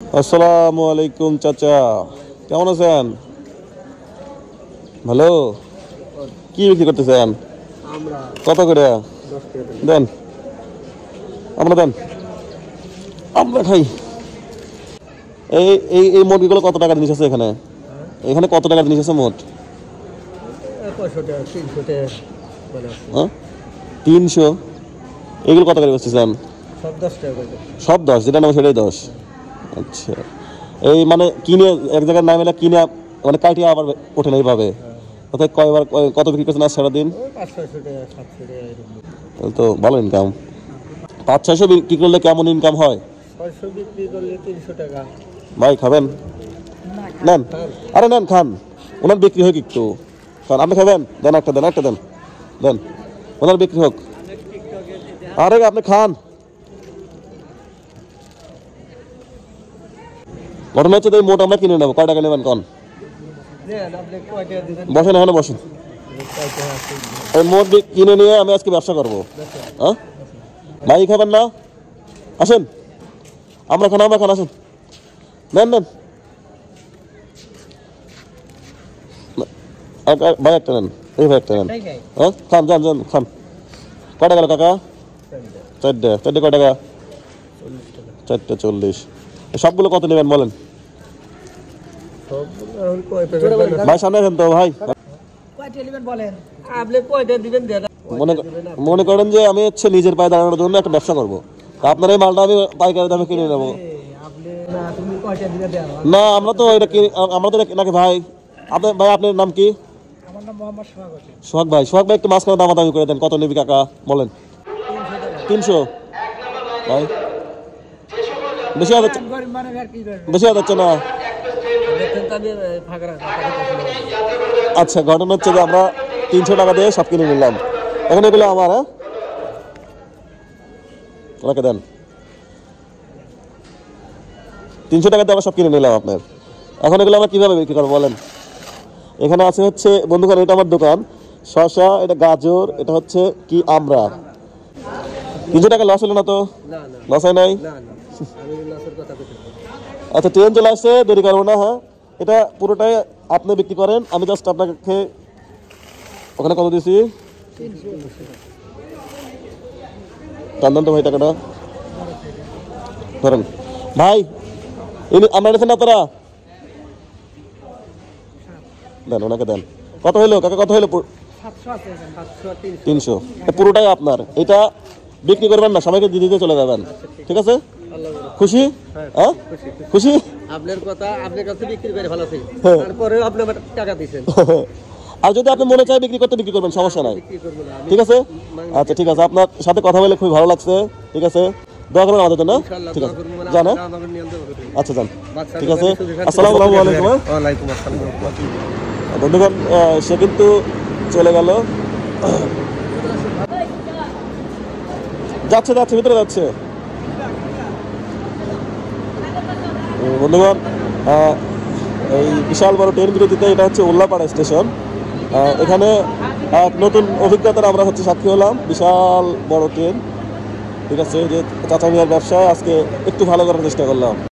আসসালামু আলাইকুম চাচা, কেমন আছেন? ভালো। কি বিক্রি করতেছেন? কত করে দেন? আমরা দেন, আমরা খাই। এই এই এই মুরগিগুলো কত টাকা জিনিস আছে এখানে? এখানে কত টাকা জিনিস আছে মোট? 300। এগুলো কত করে বেচতেছেন? সব 10, যেটা নাম সেটাই 10। আচ্ছা, এই মানে কিনে এক জায়গায় না মেলে কিনে মানে কাটিয়ে আবার ওঠে না এইভাবে। অর্থাৎ কয়বার কত বিক্রি করছেন আজ সারাদিন? তো ভালো ইনকাম। 500-600 বিক্রি করলে কেমন ইনকাম হয়? ভাই খাবেন? নেন, আরে নেন, খান। ওনার বিক্রি হোক একটু, খান। আপনি খাবেন? দেন একটা, দেন একটা, দেন দেন, ওনার বিক্রি হোক। আরে আপনি খান। ঘটনা হচ্ছে এই মোট আমরা কিনে নেবো। কয় টাকা নেবেন কন? বসেন, এখানে বসেন। এই মোট কিনে নিয়ে আমি আজকে ব্যবসা করবো। হ্যাঁ ভাই, খাবেন না? আসেন, আমরা খান, আমরা খান, আসেন। নেন নেন ভাই, একটা নেন। এই ভাই একটা নেন। হ্যাঁ খান, যান যান, খান। কয় টাকা কাকা? 4টে। 4টে কয় টাকা? 4টে 40। সবগুলো কত নেবেন বলেন? ভাই সামনে আসেন তো ভাই। মনে করেন যে আমি হচ্ছে নিজের পায়ে দাঁড়ানোর জন্য একটা ব্যবসা করবো। আপনার এই মালটা আমি পাইকারি দামে কিনে নেবো। না, আমরা তো এটা আমরা তো নাকি ভাই। আপনার ভাই, আপনার নাম কি? সোহাগ ভাই। সোহাগ ভাই, একটু মাঝখানে দামাদামি করে দেন। কত নেবি কাকা বলেন? 300 ভাই। বেশি হয়ে যাচ্ছে, বেশি হয়ে যাচ্ছে না? আচ্ছা, ঘটনা হচ্ছে যে আমরা 300 টাকা দিয়ে সব কিনে নিলাম। এখন এগুলো আমার। হ্যাঁ, ওনাকে দেন। 300 টাকা দিয়ে আমরা সব কিনে নিলাম আপনার। এখন এগুলো আমরা কিভাবে বিক্রি করবো বলেন? এখানে আছে হচ্ছে বন্ধুগণ, এটা আমার দোকান। শসা, এটা গাজর, এটা হচ্ছে কি আমরা। 300 টাকা লস হলো না তো? লস হয় নাই? আচ্ছা, ট্রেন চলে আসছে, দেরি করবো না। হ্যাঁ, এটা পুরোটাই আপনি বিক্রি করেন। আমি জাস্ট আপনাকে ওখানে কত দিছি জানতেন তো ভাই? টাকাটা ধরেন ভাই। আমরা এনেছেন না আপনারা? দেন, ওনাকে দেন। কত হইলো কাকা? কত হইলো? 300। পুরোটাই আপনার। এটা বিক্রি করবেন না, সবাইকে দিয়ে দিতে চলে যাবেন। ঠিক আছে? খুশি? হ্যাঁ খুশি। আপনার কথা, আপনার কাছে বিক্রি করে ভালো আছে, তারপরেও আপনি আমার টাকা দিবেন। আর যদি আপনি মনে চায় বিক্রি করতে, বিক্রি করবেন, সমস্যা নাই। ঠিক আছে? আচ্ছা ঠিক আছে, আপনার সাথে কথা বলে খুবই ভালো লাগছে। ঠিক আছে, দোয়া করবেন আমাদের জন্য। ঠিক আছে, জান। আচ্ছা যান, ঠিক আছে। আসসালামু আলাইকুম। ওয়ালাইকুম আসসালাম। বন্ধুগণ, সে কিন্তু চলে গেল। যাচ্ছে যাচ্ছে, ভিতরে যাচ্ছে। বন্ধুগণ, এই বিশাল বড় ট্রেন বিরতিতে, এটা হচ্ছে উল্লাপাড়া স্টেশন। এখানে এক নতুন অভিজ্ঞতার আমরা হচ্ছে সাক্ষী হলাম। বিশাল বড় ট্রেন। ঠিক আছে, যে চাচা মিয়ার ব্যবসায় আজকে একটু ভালো করার চেষ্টা করলাম।